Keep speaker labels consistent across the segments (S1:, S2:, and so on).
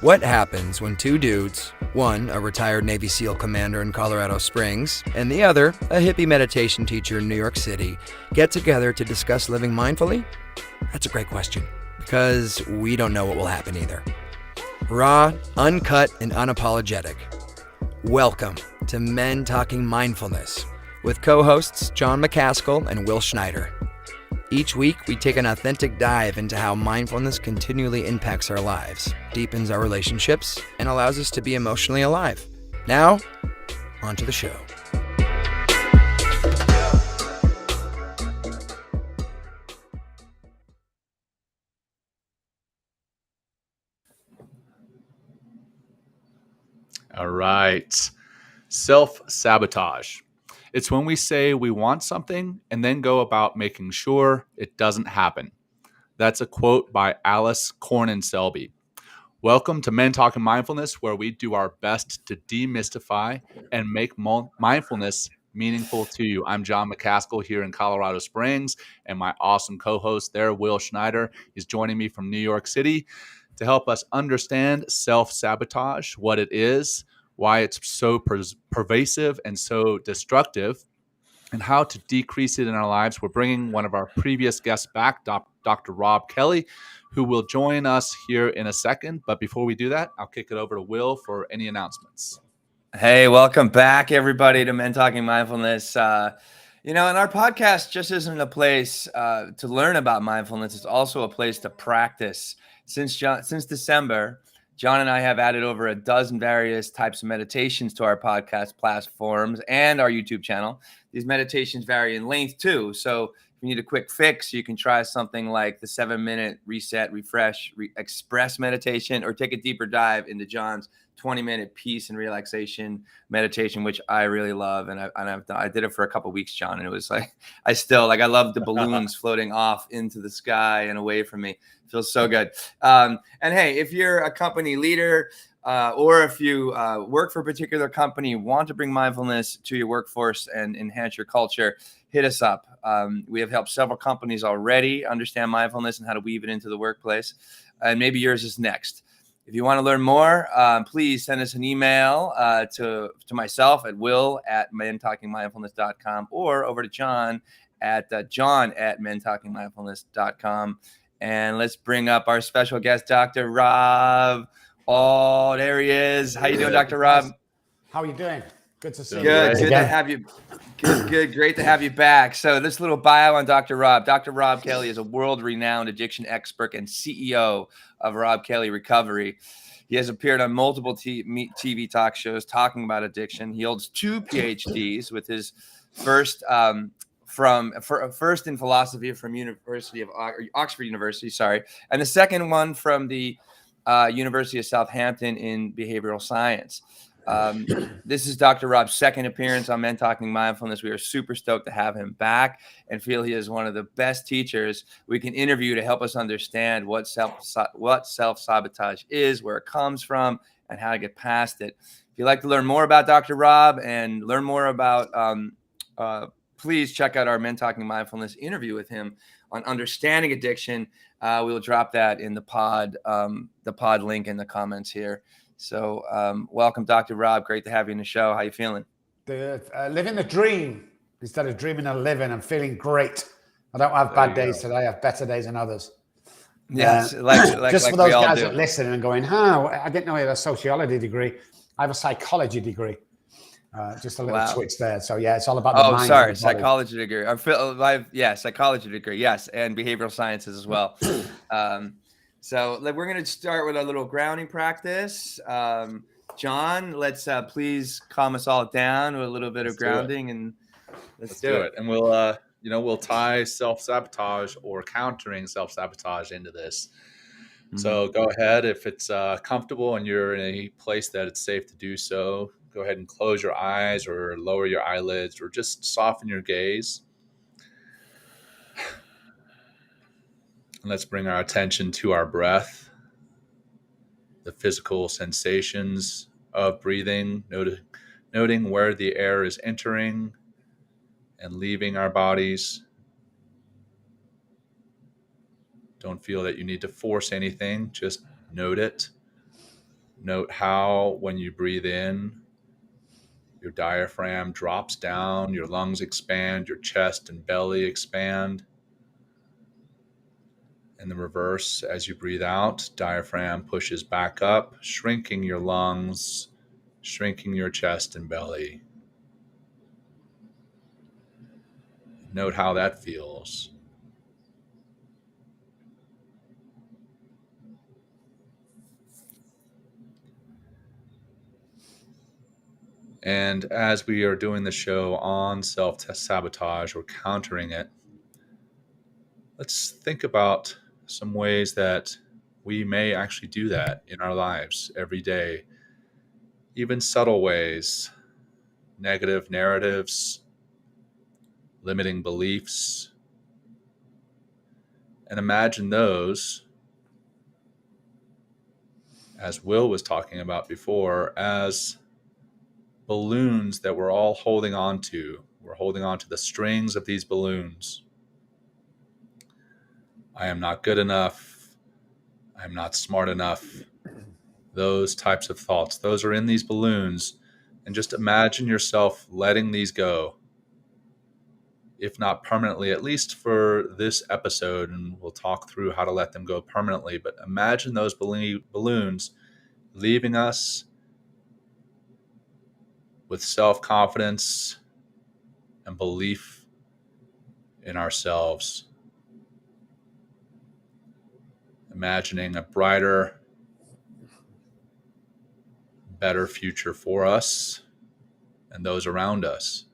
S1: What happens when two dudes, one a retired Navy SEAL commander in Colorado Springs, and the other a hippie meditation teacher in New York City, get together to discuss living mindfully? That's a great question, because we don't know what will happen either. Raw, uncut, and unapologetic. Welcome to Men Talking Mindfulness with co-hosts Jon Macaskill and Will Schneider. Each week, we take an authentic dive into how mindfulness continually impacts our lives, deepens our relationships, and allows us to be emotionally alive. Now, on to the show.
S2: All right. Self sabotage. It's when we say we want something and then go about making sure it doesn't happen. That's a quote by Alyce Cornyn-Selby. Welcome to Men Talking Mindfulness, where we do our best to demystify and make mindfulness meaningful to you. I'm Jon Macaskill here in Colorado Springs, and my awesome co-host there, Will Schneider, is joining me from New York City to help us understand self-sabotage, what it is, why it's so pervasive and so destructive, and how to decrease it in our lives. We're bringing one of our previous guests back, Dr. Robb Kelly, who will join us here in a second. But before we do that, I'll kick it over to Will for any announcements.
S3: Hey, welcome back, everybody, to Men Talking Mindfulness. And our podcast just isn't a place to learn about mindfulness. It's also a place to practice. Since December, Jon and I have added over a dozen various types of meditations to our podcast platforms and our YouTube channel. These meditations vary in length too. So if you need a quick fix, you can try something like the 7-minute reset, refresh, express meditation, or take a deeper dive into Jon's 20-minute peace and relaxation meditation, which I really love. And I did it for a couple of weeks, Jon. And it was like, I love the balloons floating off into the sky and away from me. It feels so good. And hey, if you're a company leader or if you work for a particular company, want to bring mindfulness to your workforce and enhance your culture, hit us up. We have helped several companies already understand mindfulness and how to weave it into the workplace. And maybe yours is next. If you want to learn more, please send us an email to myself at will@mentalkingmindfulness.com or over to Jon at mentalkingmindfulness.com. And let's bring up our special guest, Dr. Robb. Oh, there he is. How you doing, Dr. Robb?
S4: How are you doing? Good to see you.
S3: Good to have you. Good. Great to have you back. So this little bio on Dr. Robb. Dr. Robb Kelly is a world-renowned addiction expert and CEO of Robb Kelly Recovery. He has appeared on multiple TV talk shows talking about addiction. He holds 2 PhDs, with his first in philosophy from Oxford University, and the second one from the University of SouthHampton in behavioral science. This is Dr. Robb's second appearance on Men Talking Mindfulness. We are super stoked to have him back and feel he is one of the best teachers we can interview to help us understand what self-sabotage is, where it comes from, and how to get past it. If you'd like to learn more about Dr. Robb and learn more about, please check out our Men Talking Mindfulness interview with him on understanding addiction. We'll drop that in the pod link in the comments here. So welcome, Dr. Robb. Great to have you in the show. How you feeling?
S4: Living the dream instead of dreaming of living. I'm feeling great. I don't have bad days today. I have better days than others.
S3: Yes,
S4: just for those guys that listen and going, I didn't know you had a sociology degree. I have a psychology degree. Just a little switch there. So yeah, it's all about the mind.
S3: Oh, sorry, psychology degree. Psychology degree. Yes, and behavioral sciences as well. So we're going to start with a little grounding practice. Jon, let's please calm us all down with a little bit of grounding, and let's do it.
S2: And we'll tie self-sabotage or countering self-sabotage into this. Mm-hmm. So go ahead, if it's comfortable and you're in a place that it's safe to do so, go ahead and close your eyes or lower your eyelids or just soften your gaze. Let's bring our attention to our breath, the physical sensations of breathing, noting where the air is entering and leaving our bodies. Don't feel that you need to force anything, just note it. Note how when you breathe in, your diaphragm drops down, your lungs expand, your chest and belly expand. And the reverse, as you breathe out, diaphragm pushes back up, shrinking your lungs, shrinking your chest and belly. Note how that feels. And as we are doing the show on self-sabotage or countering it, let's think about some ways that we may actually do that in our lives every day. Even subtle ways, negative narratives, limiting beliefs. And imagine those, as Will was talking about before, as balloons that we're all holding on to. We're holding on to the strings of these balloons. I am not good enough. I'm not smart enough. Those types of thoughts, those are in these balloons. And just imagine yourself letting these go. If not permanently, at least for this episode, and we'll talk through how to let them go permanently. But imagine those balloons leaving us with self-confidence and belief in ourselves. Imagining a brighter, better future for us and those around us.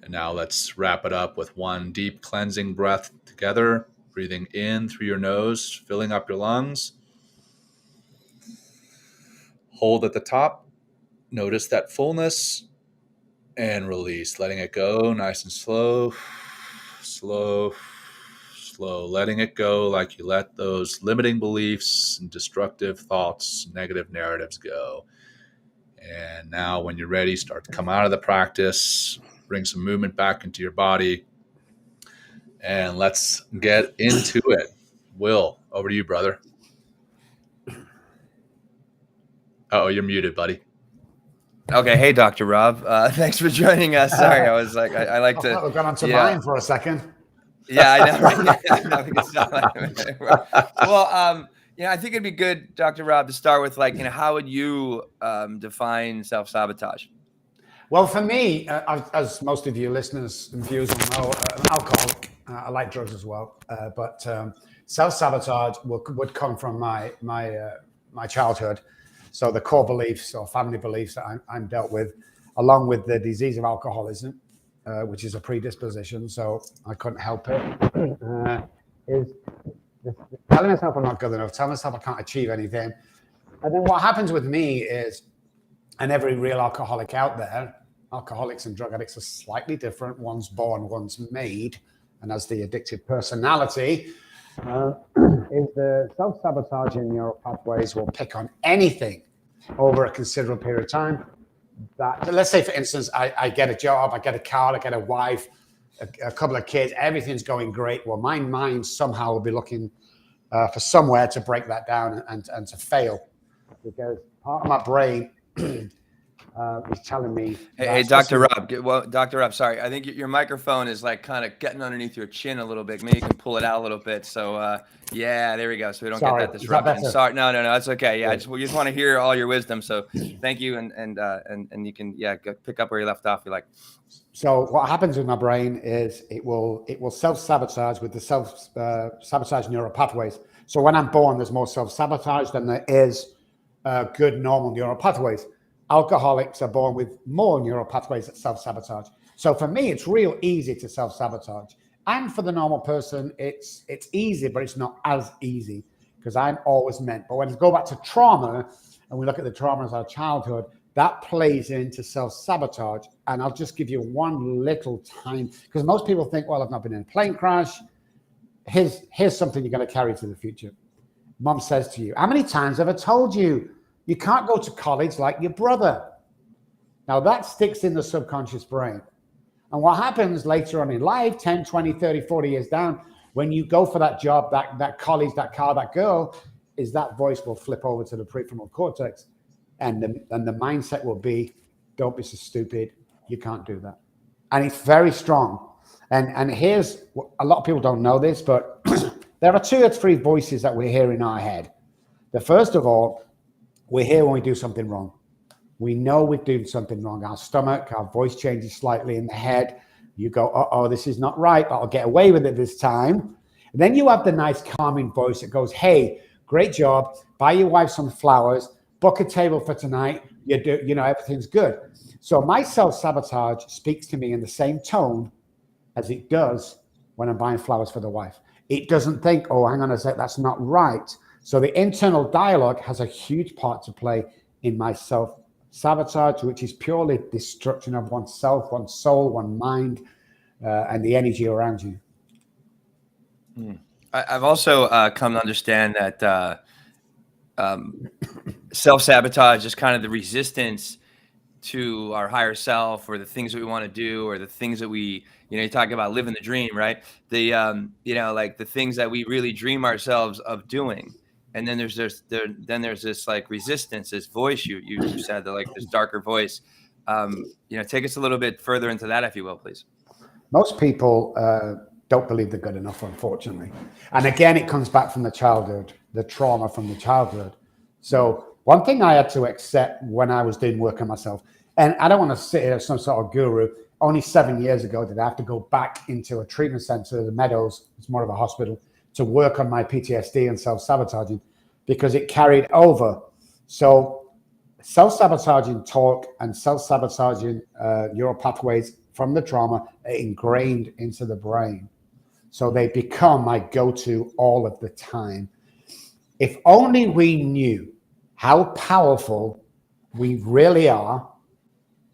S2: And now let's wrap it up with one deep cleansing breath together, breathing in through your nose, filling up your lungs. Hold at the top. Notice that fullness and release, letting it go nice and slow, slow, slow, letting it go like you let those limiting beliefs and destructive thoughts, negative narratives go. And now when you're ready, start to come out of the practice, bring some movement back into your body, and let's get into it. Will, over to you, brother. Oh, you're muted, buddy.
S3: Okay. Hey, Dr. Robb. Thanks for joining us. Sorry, I was like, I like to.
S4: I've gone on to mine for a second.
S3: Yeah, I know. Right? Well, I think it'd be good, Dr. Robb, to start with how would you define self-sabotage?
S4: Well, for me, as most of you listeners and viewers will know, I'm an alcoholic. I like drugs as well, but self-sabotage would come from my childhood. So the core beliefs or family beliefs that I'm dealt with, along with the disease of alcoholism, which is a predisposition, so I couldn't help it, is telling myself I'm not good enough, telling myself I can't achieve anything. And then what happens with me is, and every real alcoholic out there, alcoholics and drug addicts are slightly different. One's born, one's made, and as the addictive personality, is the self-sabotaging neural pathways will pick on anything over a considerable period of time. That, let's say, for instance, I get a job, I get a car, I get a wife, a couple of kids, everything's going great. Well, my mind somehow will be looking for somewhere to break that down and to fail, because part of my brain is telling me.
S3: Hey, Dr. Robb. Well, Dr. Robb, sorry. I think your microphone is kind of getting underneath your chin a little bit. Maybe you can pull it out a little bit. So, yeah, there we go. So we don't get that disruption. Sorry. No, that's okay. Yeah, we just want to hear all your wisdom. So thank you. And you can, go pick up where you left off, if you like.
S4: So what happens with my brain is it will self-sabotage with the self-sabotage neural pathways. So when I'm born, there's more self-sabotage than there is good normal neural pathways. Alcoholics are born with more neural pathways that self-sabotage. So for me, it's real easy to self-sabotage. And for the normal person, it's easy, but it's not as easy because I'm always meant. But when we go back to trauma and we look at the trauma as our childhood, that plays into self-sabotage. And I'll just give you one little time, because most people think, well, I've not been in a plane crash. Here's something you're going to carry to the future. Mom says to you, how many times have I told you you can't go to college like your brother? Now that sticks in the subconscious brain. And what happens later on in life, 10, 20, 30, 40 years down, when you go for that job, that college, that car, that girl, is that voice will flip over to the prefrontal cortex, and the mindset will be, don't be so stupid, you can't do that. And it's very strong. And here's what, a lot of people don't know this, but there are 2 or 3 voices that we hear in our head. The first of all, we hear when we do something wrong. We know we're doing something wrong. Our stomach, our voice changes slightly in the head. You go, uh-oh, this is not right, but I'll get away with it this time. And then you have the nice calming voice that goes, hey, great job, buy your wife some flowers, book a table for tonight, everything's good. So my self-sabotage speaks to me in the same tone as it does when I'm buying flowers for the wife. It doesn't think, oh, hang on a sec, that's not right. So the internal dialogue has a huge part to play in my self-sabotage, which is purely destruction of oneself, one's soul, one's mind, and the energy around you.
S3: I've also come to understand that self-sabotage is kind of the resistance to our higher self, or the things that we want to do, or the things that we, you talk about living the dream, right? The, like the things that we really dream ourselves of doing. And then there's this like resistance, this voice you said, that like this darker voice. Take us a little bit further into that, if you will, please.
S4: Most people don't believe they're good enough, unfortunately. And again, it comes back from the childhood, the trauma from the childhood. So one thing I had to accept when I was doing work on myself, and I don't want to sit here as some sort of guru, only 7 years ago did I have to go back into a treatment center, the Meadows, it's more of a hospital, to work on my PTSD and self-sabotaging, because it carried over. So self-sabotaging talk and self-sabotaging neural pathways from the trauma are ingrained into the brain. So they become my go-to all of the time. If only we knew how powerful we really are,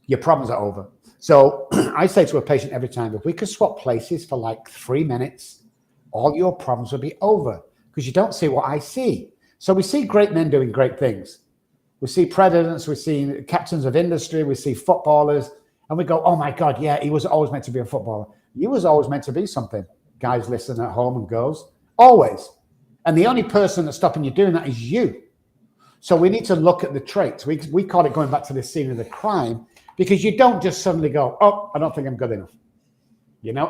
S4: your problems are over. So I say to a patient every time, if we could swap places for like 3 minutes, all your problems would be over, because you don't see what I see. So we see great men doing great things. We see presidents, we see captains of industry, we see footballers, and we go, oh my God, yeah, he was always meant to be a footballer. You was always meant to be something. Guys listen at home and girls, always. And the only person that's stopping you doing that is you. So we need to look at the traits. We call it going back to the scene of the crime, because you don't just suddenly go, oh, I don't think I'm good enough.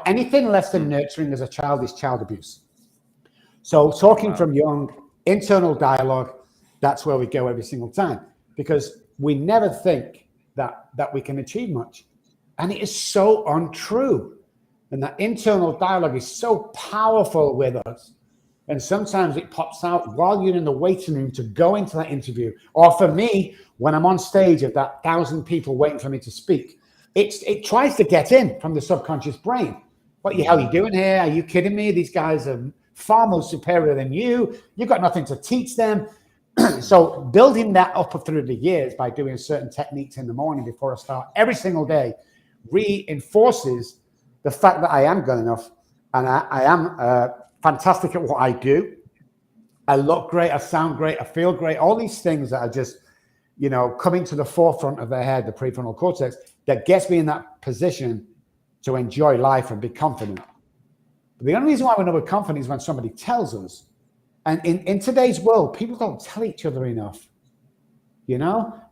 S4: Anything less than nurturing as a child is child abuse. So talking from young, internal dialogue, that's where we go every single time, because we never think that we can achieve much. And it is so untrue. And that internal dialogue is so powerful with us. And sometimes it pops out while you're in the waiting room to go into that interview. Or for me, when I'm on stage of that 1,000 people waiting for me to speak, it tries to get in from the subconscious brain. What the hell are you doing here? Are you kidding me? These guys are far more superior than you. You've got nothing to teach them. So building that up through the years by doing certain techniques in the morning before I start every single day reinforces the fact that I am good enough, and I am fantastic at what I do. I look great, I sound great, I feel great. All these things that are just, coming to the forefront of their head, the prefrontal cortex, that gets me in that position to enjoy life and be confident. But the only reason why we know we're confident is when somebody tells us. And in today's world, people don't tell each other enough.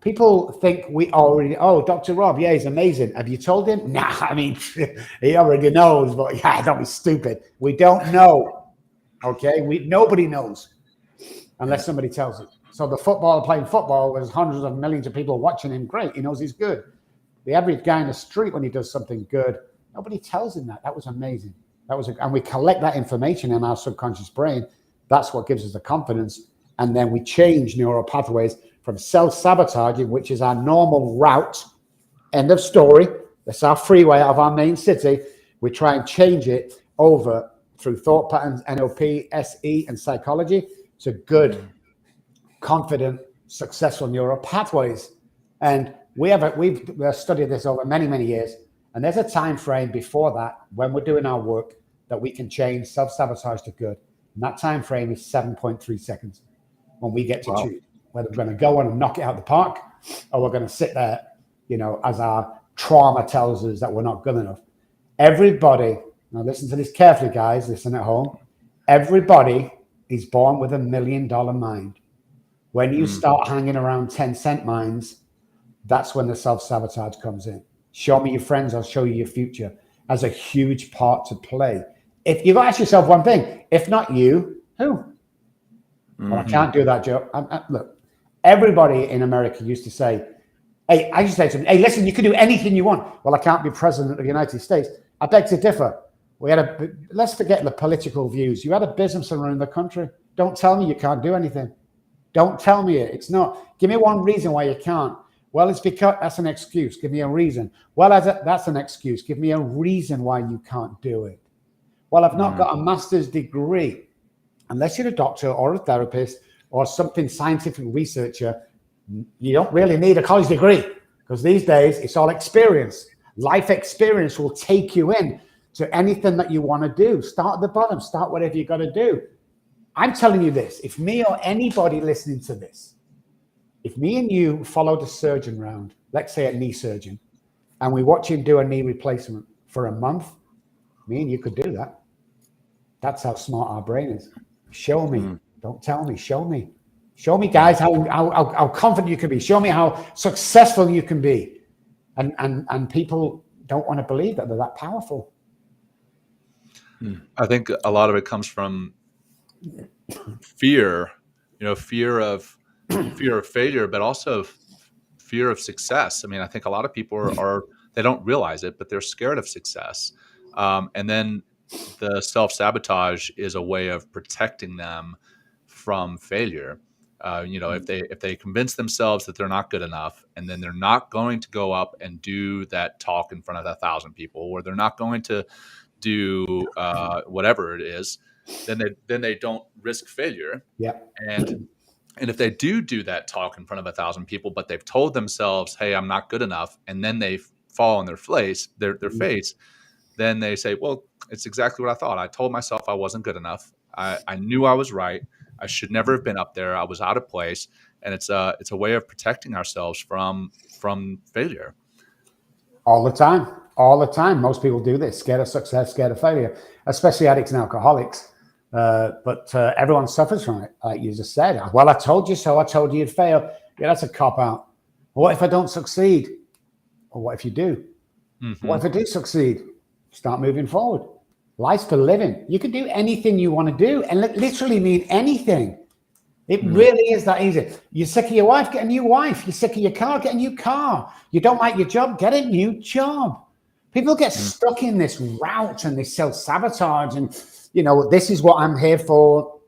S4: People think we already, oh, Dr. Robb, yeah, he's amazing. Have you told him? Nah, I mean, he already knows, but yeah, don't be stupid. We don't know. Okay, nobody knows unless somebody tells it. So the footballer playing football, there's hundreds of millions of people watching him. Great, he knows he's good. The average guy in the street, when he does something good, nobody tells him that. That was amazing. And we collect that information in our subconscious brain. That's what gives us the confidence. And then we change neural pathways from self-sabotaging, which is our normal route, end of story. That's our freeway out of our main city. We try and change it over through thought patterns, NLP, SE, and psychology to good, confident, successful neural pathways. And we've studied this over many, many years. And there's a time frame before that when we're doing our work that we can change self-sabotage to good. And that time frame is 7.3 seconds when we get to choose whether we're going to go on and knock it out the park, or we're going to sit there, as our trauma tells us that we're not good enough. Everybody, now listen to this carefully, guys, listen at home. Everybody is born with $1 million mind. When you start hanging around 10-cent minds, that's when the self-sabotage comes in. Show me your friends, I'll show you your future, has a huge part to play. If you've got to ask yourself one thing, if not you, who? Well, I can't do that, Joe. Look, everybody in America used to say, hey, I used to say to them, hey, listen, you can do anything you want. Well, I can't be president of the United States. I beg to differ. Let's forget the political views. You had a business around the country. Don't tell me you can't do anything. Don't tell me it. It's not. Give me one reason why you can't. Well, it's because that's an excuse. Give me a reason. Well, that's an excuse. Give me a reason why you can't do it. Well, I've not got a master's degree. Unless you're a doctor or a therapist or something scientific researcher, you don't really need a college degree, because these days it's all experience. Life experience will take you in to anything that you want to do. Start at the bottom. Start whatever you got to do. I'm telling you this. If me or anybody listening to this, if me and you followed a surgeon round, let's say a knee surgeon, and we watch him do a knee replacement for a month, me and you could do that. That's how smart our brain is. Show me. Don't tell me. Show me. Show me, guys, how confident you can be. Show me how successful you can be. And people don't want to believe that they're that powerful.
S2: I think a lot of it comes from fear, fear of failure, but also fear of success. I mean, I think a lot of people they don't realize it, but they're scared of success. And then the self-sabotage is a way of protecting them from failure. If they convince themselves that they're not good enough, and then they're not going to go up and do that talk in front of 1,000 people, or they're not going to do whatever it is, then they don't risk failure.
S4: Yeah.
S2: And if they do that talk in front of 1,000 people, but they've told themselves, hey, I'm not good enough, and then they fall on their face, then they say, well, it's exactly what I thought. I told myself I wasn't good enough. I knew I was right. I should never have been up there. I was out of place. And it's a way of protecting ourselves from failure.
S4: All the time. Most people do this. Scared of success, scared of failure, especially addicts and alcoholics. But everyone suffers from it. Like you just said, well, I told you so. I told you you'd fail. Yeah, that's a cop-out. What if I don't succeed? Or what if you do? What if I do succeed? Start moving forward. Life's for living. You can do anything you want to do, and literally mean anything. It really is that easy. You're sick of your wife, get a new wife. You're sick of your car, get a new car. You don't like your job, get a new job. People get stuck in this route and this self-sabotage, and this is what I'm here for.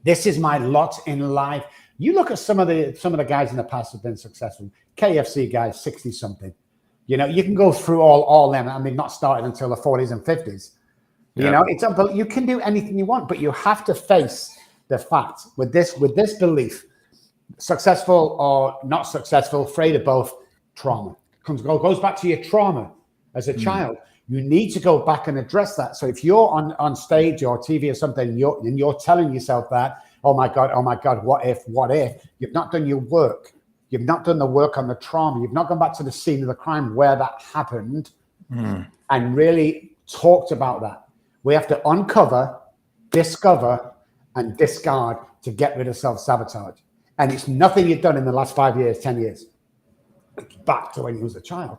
S4: This is my lot in life. You look at some of the guys in the past who've been successful. KFC guys, 60 something. You can go through all them, and they've not started until the 40s and 50s. But you can do anything you want, but you have to face the fact with this belief, successful or not successful, afraid of both, trauma. Goes back to your trauma as a child. You need to go back and address that. So if you're on stage or TV or something, and you're telling yourself that, oh my God, what if? You've not done your work. You've not done the work on the trauma. You've not gone back to the scene of the crime where that happened and really talked about that. We have to uncover, discover, and discard to get rid of self-sabotage. And it's nothing you've done in the last 5 years, 10 years. It's back to when you was a child.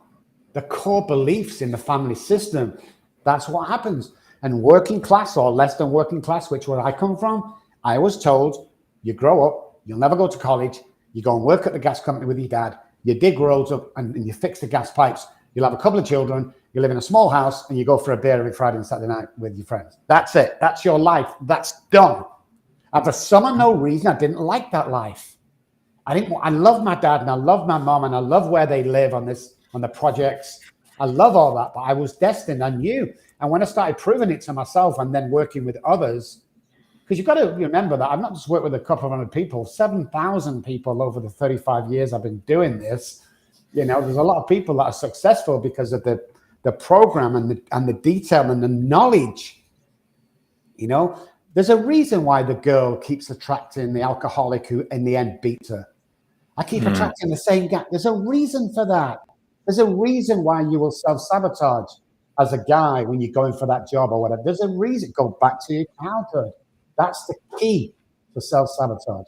S4: The core beliefs in the family system, that's what happens. And working class or less than working class, which where I come from, I was told, you grow up, you'll never go to college, you go and work at the gas company with your dad, you dig roads up and you fix the gas pipes, you'll have a couple of children, you live in a small house, and you go for a beer every Friday and Saturday night with your friends. That's it. That's your life. That's done. And for some unknown reason, I didn't like that life. I love my dad and I love my mom and I love where they live on the projects. I love all that, but I was destined. I knew. And when I started proving it to myself and then working with others, because you've got to remember that I've not just worked with a couple of hundred people, 7,000 people over the 35 years I've been doing this. There's a lot of people that are successful because of the program and the detail and the knowledge. There's a reason why the girl keeps attracting the alcoholic who in the end beats her. I keep attracting the same guy. There's a reason for that. There's a reason why you will self-sabotage as a guy when you're going for that job or whatever. There's a reason. Go back to your childhood. That's the key for self-sabotage.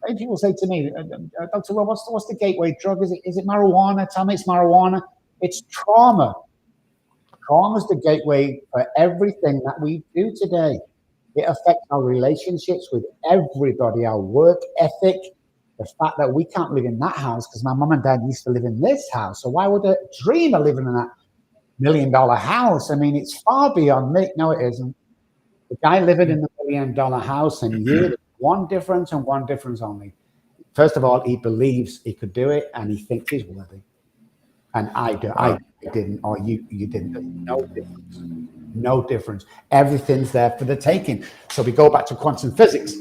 S4: And people say to me, Dr. Robb, what's the gateway drug? Is it marijuana? Tell me it's marijuana. It's trauma. Trauma is the gateway for everything that we do today. It affects our relationships with everybody, our work ethic, the fact that we can't live in that house because my mum and dad used to live in this house. So why would I dream of living in that $1 million house? I mean, it's far beyond me. No, it isn't. The guy living in the $1 million house and you, there's one difference and one difference only. First of all, he believes he could do it and he thinks he's worthy. And I didn't, or you didn't. There's no difference. No difference. Everything's there for the taking. So we go back to quantum physics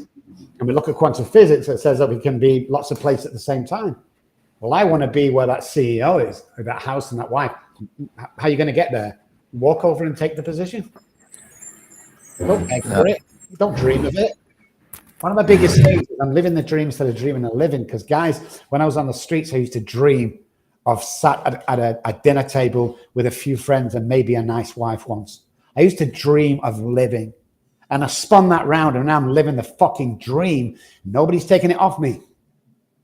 S4: and we look at quantum physics. It says that we can be lots of places at the same time. Well, I want to be where that CEO is, or that house and that wife. How are you going to get there? Walk over and take the position? Don't beg for it. Don't dream of it. One of my biggest things is I'm living the dream instead of dreaming a living. Because guys, when I was on the streets, I used to dream of sat at a dinner table with a few friends and maybe a nice wife once. I used to dream of living. And I spun that round and now I'm living the fucking dream. Nobody's taking it off me.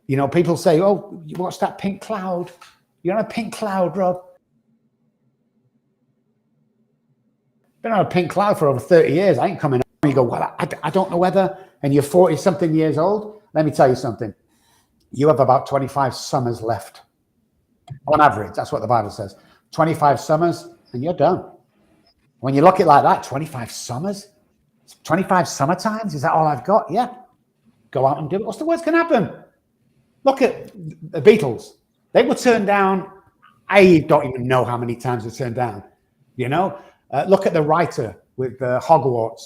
S4: You know, people say, oh, you watch that pink cloud? You're on a pink cloud, Rob. Been on a pink cloud for over 30 years. I ain't coming up. You go, well, I don't know whether, and you're 40 something years old. Let me tell you something. You have about 25 summers left. On average, that's what the Bible says. 25 summers and you're done. When you look at it like that, 25 summers, 25 summertimes, is that all I've got? Yeah. Go out and do it. What's the worst can happen? Look at the Beatles. They were turned down. I don't even know how many times they turned down. You know, look at the writer with Hogwarts.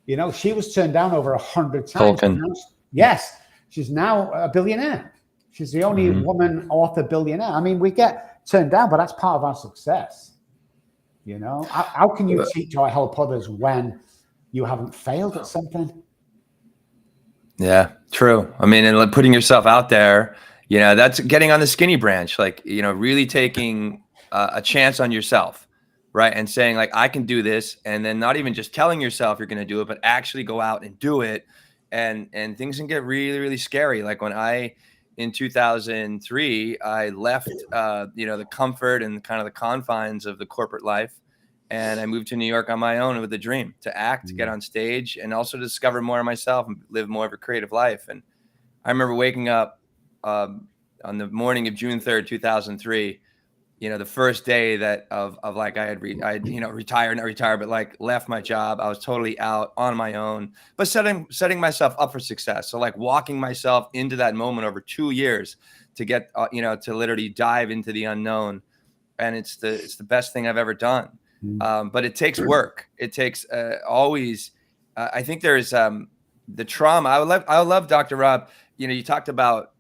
S4: You know, she was turned down over 100 times. Yes. She's now a billionaire. She's the only woman author billionaire. I mean, we get turned down, but that's part of our success. You know, how can you teach or help others when you haven't failed at something?
S3: Yeah, true. I mean, and like putting yourself out there, you know, that's getting on the skinny branch, like, you know, really taking a chance on yourself, right? And saying like, I can do this. And then not even just telling yourself you're going to do it, but actually go out and do it. And things can get really, really scary. Like when in 2003, I left, you know, the comfort and kind of the confines of the corporate life. And I moved to New York on my own with a dream to act, to get on stage, and also discover more of myself and live more of a creative life. And I remember waking up on the morning of June 3rd, 2003, you know, the first day that of like I had you know, retired, not retired, but like left my job. I was totally out on my own, but setting myself up for success. So like walking myself into that moment over 2 years to get, you know, to literally dive into the unknown. And it's the best thing I've ever done. But it takes work. It takes always. I think there's the trauma. I love Dr. Robb. You know, you talked about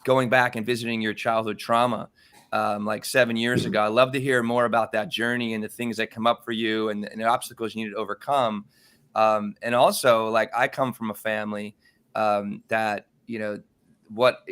S3: going back and visiting your childhood trauma like 7 years ago. I love to hear more about that journey and the things that come up for you and the obstacles you need to overcome. And also, like, I come from a family that, you know, what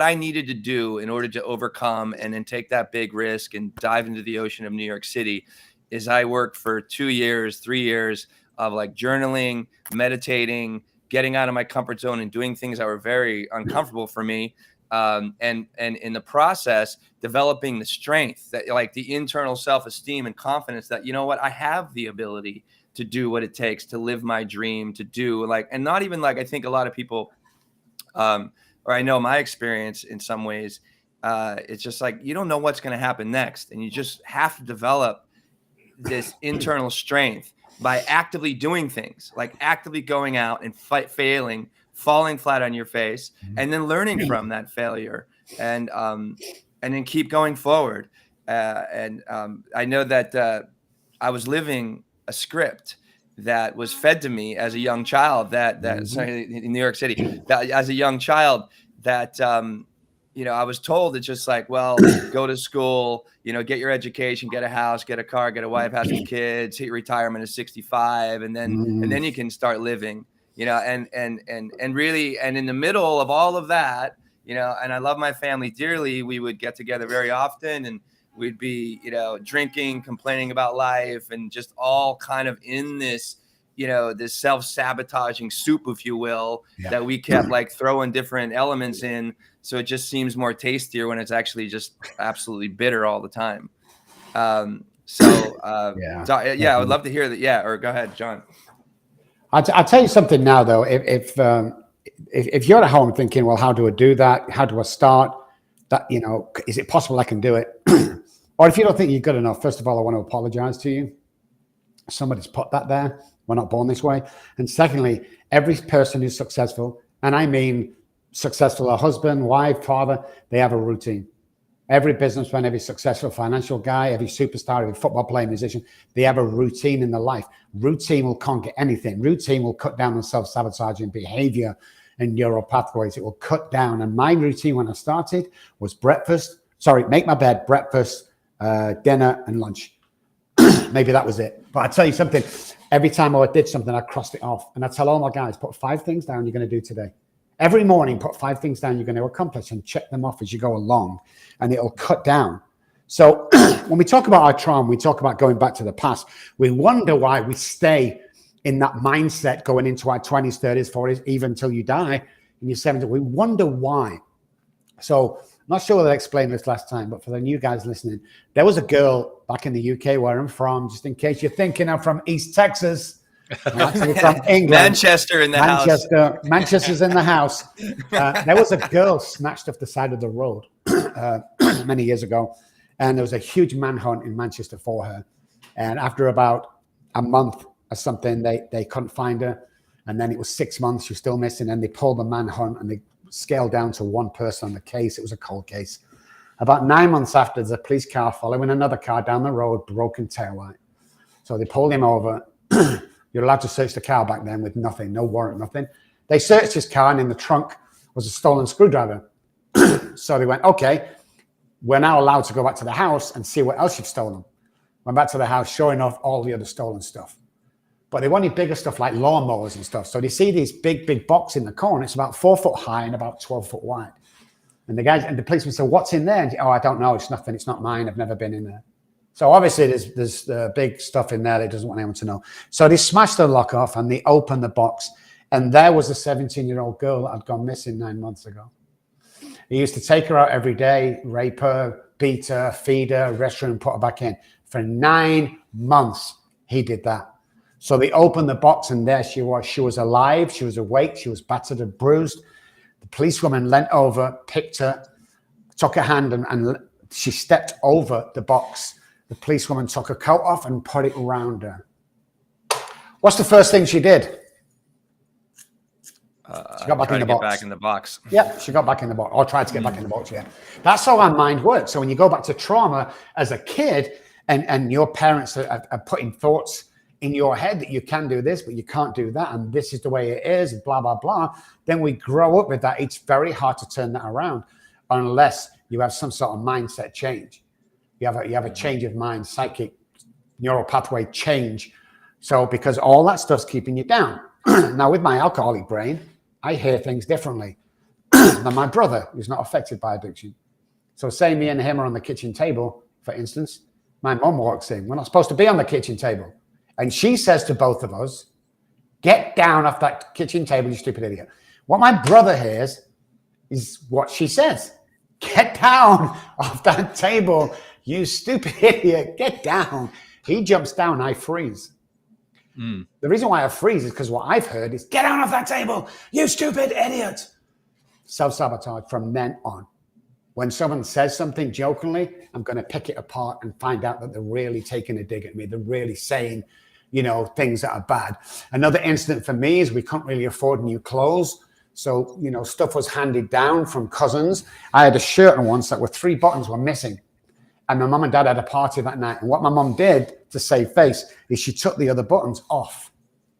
S3: I needed to do in order to overcome and then take that big risk and dive into the ocean of New York City is I worked for 2 years, 3 years of like journaling, meditating, getting out of my comfort zone and doing things that were very uncomfortable for me. And in the process, developing the strength, that like the internal self-esteem and confidence that, you know what, I have the ability to do what it takes to live my dream, to do like, and not even like, I think a lot of people, or I know my experience in some ways, it's just like, you don't know what's going to happen next. And you just have to develop this internal strength by actively doing things, like actively going out and failing, falling flat on your face, and then learning from that failure and then keep going forward. I know that I was living a script that was fed to me as a young child sorry, in New York City, that as a young child that, you know, I was told it's just like, well, go to school, you know, get your education, get a house, get a car, get a wife, have some kids, hit retirement at 65. And then you can start living, you know, and really, and in the middle of all of that, you know, and I love my family dearly. We would get together very often and we'd be, you know, drinking, complaining about life and just all kind of in this this self-sabotaging soup, if you will, that we kept like throwing different elements in. So it just seems more tastier when it's actually just absolutely bitter all the time. I would love to hear that. Yeah. Or go ahead, Jon.
S4: I'll tell you something now, though. If you're at home thinking, well, how do I do that? How do I start that? Is it possible I can do it? Or if you don't think you're good enough, first of all, I want to apologize to you. Somebody's put that there. We're not born this way. And secondly, every person who's successful, and I mean successful, a husband, wife, father, they have a routine. Every businessman, every successful financial guy, every superstar, every football player, musician, they have a routine in their life. Routine will conquer anything. Routine will cut down on self-sabotaging behavior and neural pathways. It will cut down. And my routine when I started was make my bed, breakfast, dinner, and lunch. Maybe that was it. But I tell you something, every time I did something, I crossed it off. And I tell all my guys, put 5 things down you're going to do today. Every morning, put 5 things down you're going to accomplish and check them off as you go along. And it'll cut down. So when we talk about our trauma, we talk about going back to the past. We wonder why we stay in that mindset going into our 20s, 30s, 40s, even until you die in your 70s. We wonder why. So I'm not sure whether I explained this last time, but for the new guys listening, there was a girl back in the UK where I'm from, just in case you're thinking I'm from East Texas. I'm actually from England.
S3: Manchester in the house.
S4: Manchester's in the house. There was a girl snatched off the side of the road many years ago. And there was a huge manhunt in Manchester for her. And after about a month or something, they couldn't find her. And then it was 6 months, she was still missing. And they pulled the manhunt and they scaled down to one person on the case. It was a cold case. About 9 months after, there's a police car following another car down the road, broken taillight. So they pulled him over. You're allowed to search the car back then with nothing, no warrant, nothing. They searched his car, and in the trunk was a stolen screwdriver. So they went, okay, we're now allowed to go back to the house and see what else you've stolen. Went back to the house, showing off all the other stolen stuff. But they wanted bigger stuff like lawnmowers and stuff. So they see these big box in the corner. It's about 4 foot high and about 12 foot wide. And the policeman said, what's in there? And, I don't know. It's nothing. It's not mine. I've never been in there. So obviously there's big stuff in there that doesn't want anyone to know. So they smashed the lock off and they opened the box. And there was a 17-year-old girl that had gone missing 9 months ago. He used to take her out every day, rape her, beat her, feed her, restroom, put her back in. For 9 months, he did that. So they opened the box and there she was. She was alive. She was awake. She was battered and bruised. The policewoman leant over, picked her, took her hand and she stepped over the box. The policewoman took her coat off and put it around her. What's the first thing she did? She got back in the box.
S3: Back in the box.
S4: Yeah, she got back in the box, or tried to get back in the box, yeah. That's how our mind works. So when you go back to trauma as a kid and your parents are putting thoughts in your head that you can do this, but you can't do that, and this is the way it is, and blah, blah, blah, then we grow up with that. It's very hard to turn that around unless you have some sort of mindset change. You have a change of mind, psychic, neural pathway change. So because all that stuff's keeping you down. Now with my alcoholic brain, I hear things differently than my brother, who's not affected by addiction. So say me and him are on the kitchen table, for instance, my mom walks in. We're not supposed to be on the kitchen table. And she says to both of us, get down off that kitchen table, you stupid idiot. What my brother hears is what she says. Get down off that table, you stupid idiot, get down. He jumps down, I freeze. The reason why I freeze is because what I've heard is, get down off that table, you stupid idiot. Self-sabotage from then on. When someone says something jokingly, I'm going to pick it apart and find out that they're really taking a dig at me. They're really saying, things that are bad. Another incident for me is we couldn't really afford new clothes. So, stuff was handed down from cousins. I had a shirt on once that were 3 buttons were missing. And my mum and dad had a party that night. And what my mum did to save face is she took the other buttons off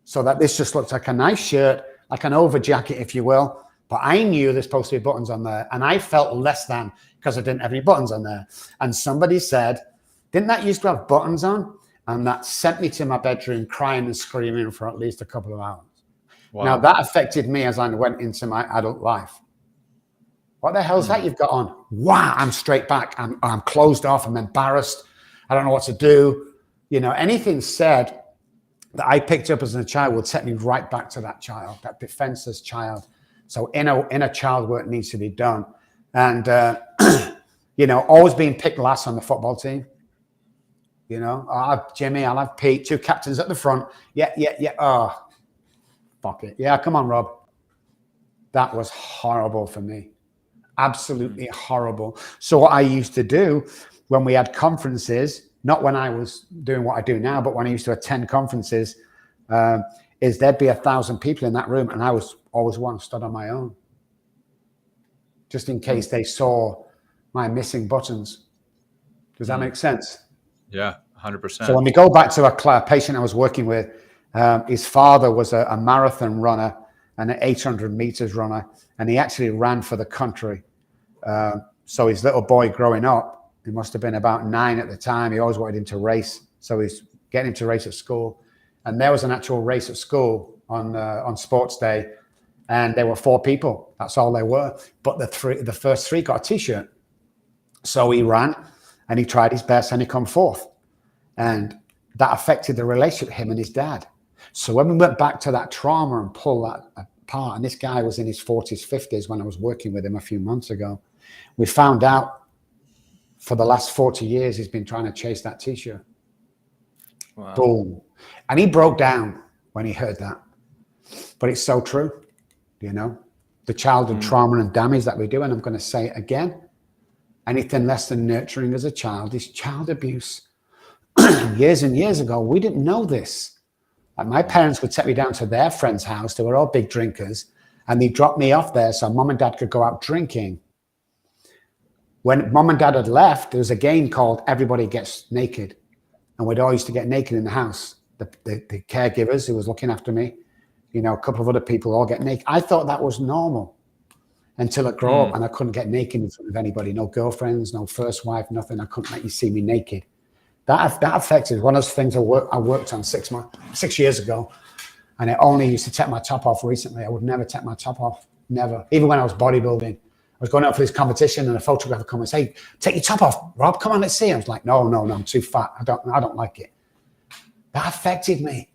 S4: so that this just looked like a nice shirt, like an over jacket, if you will. But I knew there's supposed to be buttons on there. And I felt less than because I didn't have any buttons on there. And somebody said, didn't that used to have buttons on? And that sent me to my bedroom crying and screaming for at least a couple of hours. Wow. Now that affected me as I went into my adult life. What the hell's that you've got on? Wow, I'm straight back. I'm closed off. I'm embarrassed. I don't know what to do. Anything said that I picked up as a child will take me right back to that child, that defenseless child. So inner child work needs to be done. And, always being picked last on the football team. I'll have Jimmy, I'll have Pete, two captains at the front. Yeah. Oh, fuck it. Yeah, come on, Rob. That was horrible for me. Absolutely horrible. So what I used to do when we had conferences, not when I was doing what I do now, but when I used to attend conferences, is there'd be 1,000 people in that room, and I was always one stood on my own, just in case they saw my missing buttons. Does that make sense?
S2: Yeah, 100%.
S4: So when we go back to a patient I was working with, his father was a marathon runner and an 800 meters runner, and he actually ran for the country. So his little boy growing up, he must have been about 9 at the time. He always wanted him to race. So he's getting him to race at school. And there was an actual race at school on sports day. And there were 4 people. That's all there were. But the first 3 got a t-shirt. So he ran and he tried his best and he come 4th. And that affected the relationship with him and his dad. So when we went back to that trauma and pulled that apart, and this guy was in his 40s, 50s when I was working with him a few months ago, we found out for the last 40 years, he's been trying to chase that t-shirt. Wow. Boom. And he broke down when he heard that. But it's so true, the childhood trauma and damage that we do. And I'm going to say it again. Anything less than nurturing as a child is child abuse. Years and years ago, we didn't know this. Like my parents would take me down to their friend's house. They were all big drinkers. And they dropped me off there so mom and dad could go out drinking. When mom and dad had left, there was a game called Everybody Gets Naked. And we'd all used to get naked in the house. The caregivers who was looking after me, a couple of other people all get naked. I thought that was normal until I grew up and I couldn't get naked in front of anybody. No girlfriends, no first wife, nothing. I couldn't let you see me naked. That affected one of those things I worked on 6 years ago. And I only used to take my top off recently. I would never take my top off. Never. Even when I was bodybuilding. I was going out for this competition and a photographer come and say, take your top off, Rob, come on, let's see. I was like, no, I'm too fat. I don't like it. That affected me,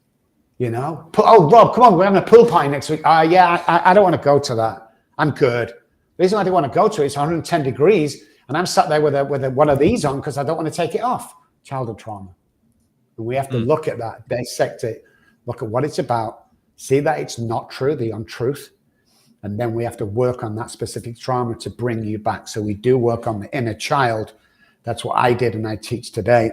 S4: Oh, Rob, come on, we're having a pool party next week. Yeah, I don't want to go to that. I'm good. The reason I didn't want to go to it, it's 110 degrees and I'm sat there with one of these on because I don't want to take it off. Childhood trauma. And we have to look at that, dissect it, look at what it's about, see that it's not true, the untruth. And then we have to work on that specific trauma to bring you back. So we do work on the inner child. That's what I did and I teach today,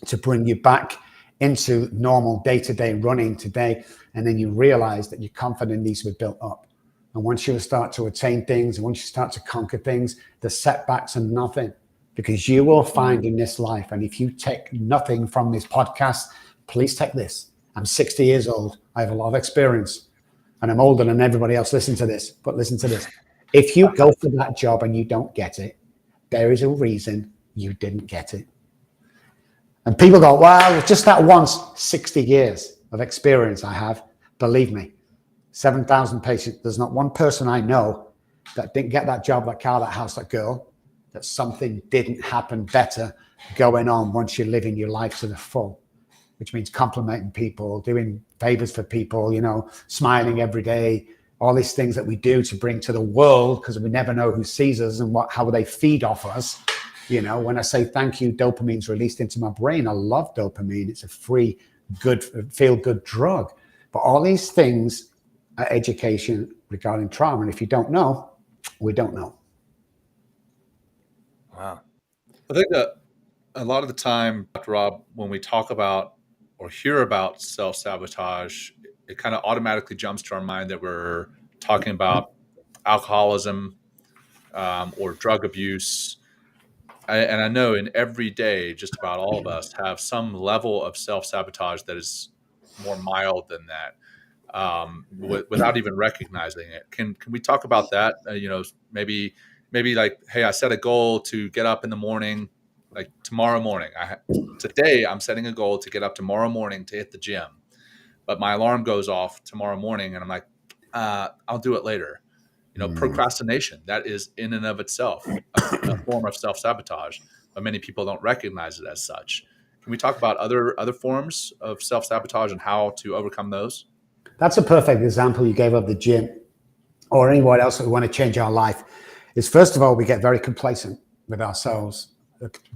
S4: to bring you back into normal day-to-day running today. And then you realize that your confidence needs to be built up. And once you start to attain things, and once you start to conquer things, the setbacks are nothing, because you will find in this life. And if you take nothing from this podcast, please take this. I'm 60 years old. I have a lot of experience. And I'm older than everybody else. Listen to this. If you go for that job and you don't get it, there is a reason you didn't get it. And people go, well, just that once. 60 years of experience I have. Believe me, 7,000 patients. There's not one person I know that didn't get that job, that car, that house, that girl, that something didn't happen better going on once you're living your life to the full. Which means complimenting people, doing favors for people, smiling every day, all these things that we do to bring to the world, because we never know who sees us and how they feed off us. When I say thank you, dopamine's released into my brain. I love dopamine. It's a free, good, feel-good drug. But all these things are education regarding trauma. And if you don't know, we don't know.
S3: Wow.
S2: I think that a lot of the time, Dr. Robb, when we talk about or hear about self-sabotage, it kind of automatically jumps to our mind that we're talking about alcoholism or drug abuse. And I know in every day, just about all of us have some level of self-sabotage that is more mild than that, without even recognizing it. Can we talk about that? Maybe like, hey, I set a goal to get up in the morning. Like tomorrow morning, today I'm setting a goal to get up tomorrow morning to hit the gym, but my alarm goes off tomorrow morning and I'm like, I'll do it later. Procrastination, that is in and of itself a form of self-sabotage, but many people don't recognize it as such. Can we talk about other forms of self-sabotage and how to overcome those?
S4: That's a perfect example you gave of the gym, or anyone else that we want to change our life. Is first of all, we get very complacent with ourselves,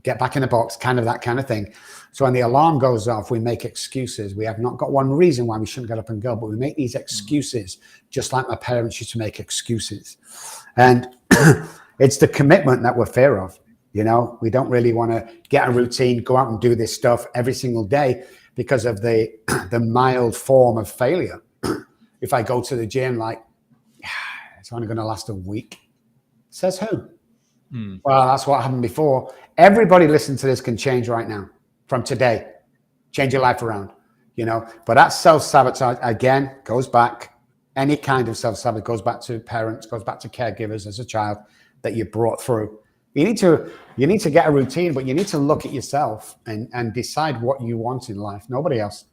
S4: get back in the box, kind of that kind of thing. So when the alarm goes off, we make excuses. We have not got one reason why we shouldn't get up and go, but we make these excuses, just like my parents used to make excuses. And it's the commitment that we're fear of. You know, we don't really want to get a routine, go out and do this stuff every single day because of the mild form of failure. If I go to the gym, like, it's only going to last a week. Says who? Well, that's what happened before. Everybody listening to this can change right now, from today. Change your life around, you know. But that self-sabotage, again, goes back. Any kind of self-sabotage goes back to parents, goes back to caregivers as a child that you brought through. You need to get a routine, but you need to look at yourself and decide what you want in life. Nobody else.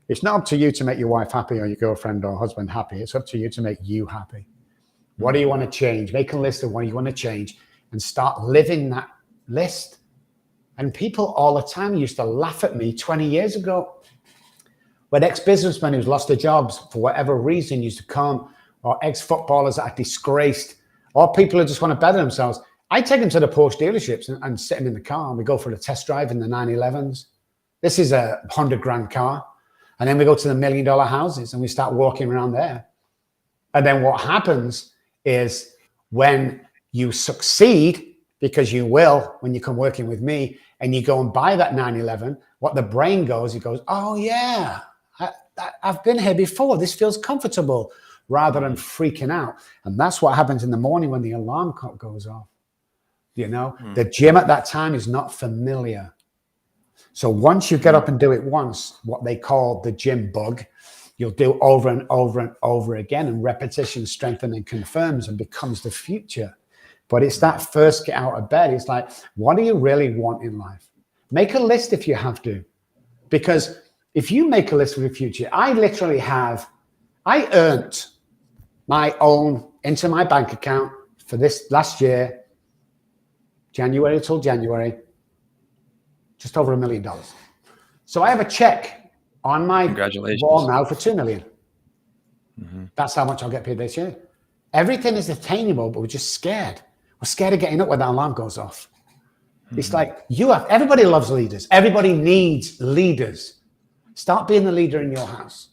S4: It's not up to you to make your wife happy or your girlfriend or husband happy. It's up to you to make you happy. What do you want to change? Make a list of what you want to change and start living that list. And people all the time used to laugh at me 20 years ago when ex-businessmen who's lost their jobs for whatever reason used to come, or ex-footballers that are disgraced, or people who just want to better themselves. I take them to the Porsche dealerships and sit them in the car, and we go for a test drive in the 911s. This is a $100,000 car. And then we go to the $1 million houses and we start walking around there. And then what happens is when you succeed, because you will when you come working with me, and you go and buy that 911, what the brain goes, it goes, oh yeah, I've been here before. This feels comfortable, rather than freaking out. And that's what happens in the morning when the alarm clock goes off. You know, the gym at that time is not familiar. So once you get up and do it once, what they call the gym bug, you'll do over and over and over again, and repetition strengthens and confirms and becomes the future. But it's that first get out of bed. It's like, what do you really want in life? Make a list if you have to. Because if you make a list for the future, I earned my own into my bank account for this last year, January till January, just over $1 million. So I have a check on my wall now for $2 million. That's how much I'll get paid this year. Everything is attainable, but we're just scared. We're scared of getting up when the alarm goes off. It's like everybody loves leaders. Everybody needs leaders. Start being the leader in your house.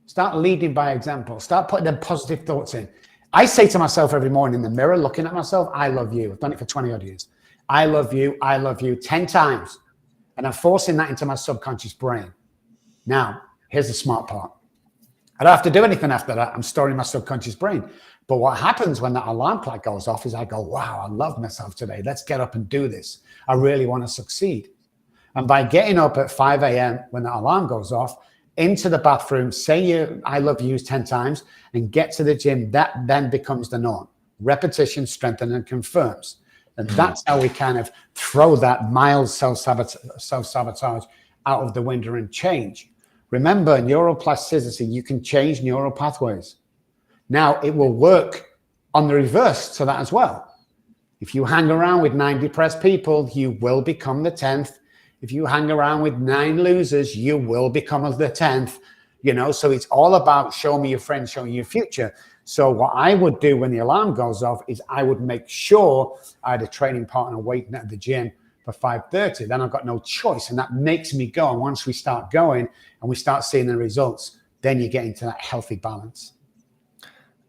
S4: Start leading by example. Start putting them positive thoughts in. I say to myself every morning in the mirror, looking at myself, I love you. I've done it for 20 odd years. I love you 10 times. And I'm forcing that into my subconscious brain. Now, here's the smart part. I don't have to do anything after that. I'm storing my subconscious brain. But what happens when that alarm clock goes off is I go, wow, I love myself today. Let's get up and do this. I really want to succeed. And by getting up at 5 a.m. when that alarm goes off, into the bathroom, say I love you 10 times, and get to the gym, that then becomes the norm. Repetition, strengthens, and confirms. And that's how we kind of throw that mild self-sabotage out of the window and change. Remember, neuroplasticity, you can change neural pathways. Now, it will work on the reverse to that as well. If you hang around with 9 depressed people, you will become the 10th. If you hang around with 9 losers, you will become the 10th. You know, so it's all about show me your friends, show me your future. So what I would do when the alarm goes off is I would make sure I had a training partner waiting at the gym for 5:30. Then I've got no choice. And that makes me go. And once we start going and we start seeing the results, then you get into that healthy balance.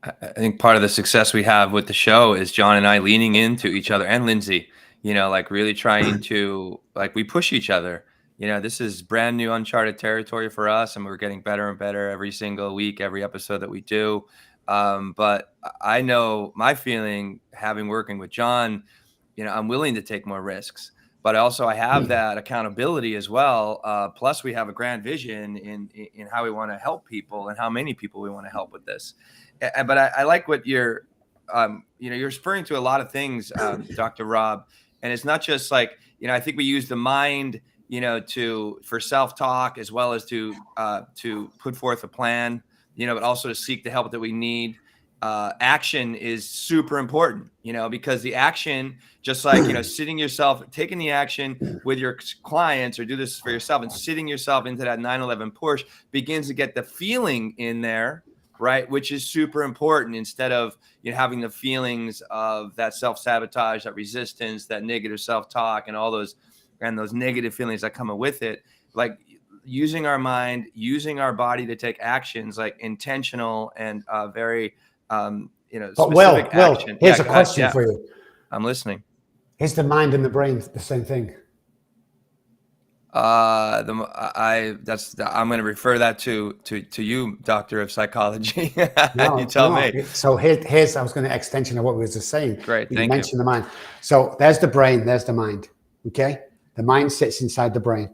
S3: I think part of the success we have with the show is Jon and I leaning into each other, and Lindsay, you know, like really trying to, like, we push each other. You know, this is brand new uncharted territory for us, and we're getting better and better every single week, every episode that we do. But I know my feeling, having working with Jon, you know, I'm willing to take more risks, but also I have that accountability as well. Plus we have a grand vision in how we want to help people and how many people we want to help with this. But I like what you're referring to a lot of things, Dr. Robb, and it's not just like, you know, I think we use the mind, you know, for self-talk as well as to put forth a plan, you know, but also to seek the help that we need. action is super important, because the action, just like, sitting yourself, taking the action with your clients, or do this for yourself and sitting yourself into that 911 Porsche begins to get the feeling in there, right? Which is super important, instead of, having the feelings of that self-sabotage, that resistance, that negative self-talk, and all those negative feelings that come with it. Like, using our mind, using our body to take actions, like intentional and very specific action.
S4: Here's a question for you.
S3: I'm listening.
S4: Is the mind and the brain the same thing?
S3: I'm going to refer that to you, Doctor of Psychology. You tell me.
S4: So here's I was going to extension of what we were just saying.
S3: Great,
S4: you mentioned the mind. So there's the brain, there's the mind. Okay, the mind sits inside the brain.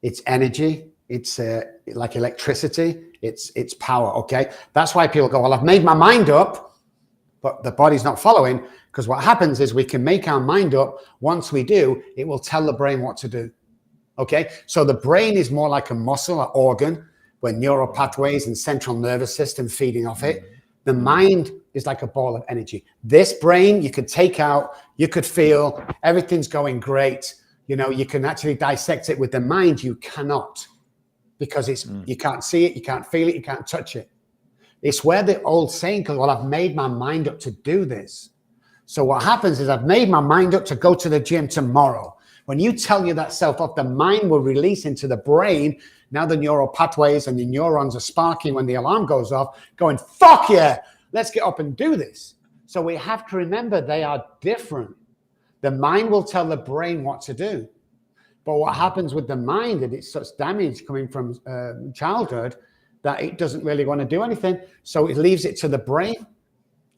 S4: It's energy. It's like electricity. It's power. Okay, that's why people go, well, I've made my mind up, but the body's not following, because what happens is we can make our mind up. Once we do, it will tell the brain what to do. Okay, so the brain is more like a muscle, an organ, where neural pathways and central nervous system feeding off it. The mind is like a ball of energy. This brain you could take out, you could feel everything's going great. You can actually dissect it. With the mind, you cannot, because you can't see it, you can't feel it, you can't touch it. It's where the old saying goes, well, I've made my mind up to do this. So what happens is I've made my mind up to go to the gym tomorrow. When you tell you that self-talk, the mind will release into the brain. Now the neural pathways and the neurons are sparking when the alarm goes off, going, fuck yeah, let's get up and do this. So we have to remember they are different. The mind will tell the brain what to do. But what happens with the mind, that it's such damage coming from childhood that it doesn't really want to do anything. So it leaves it to the brain,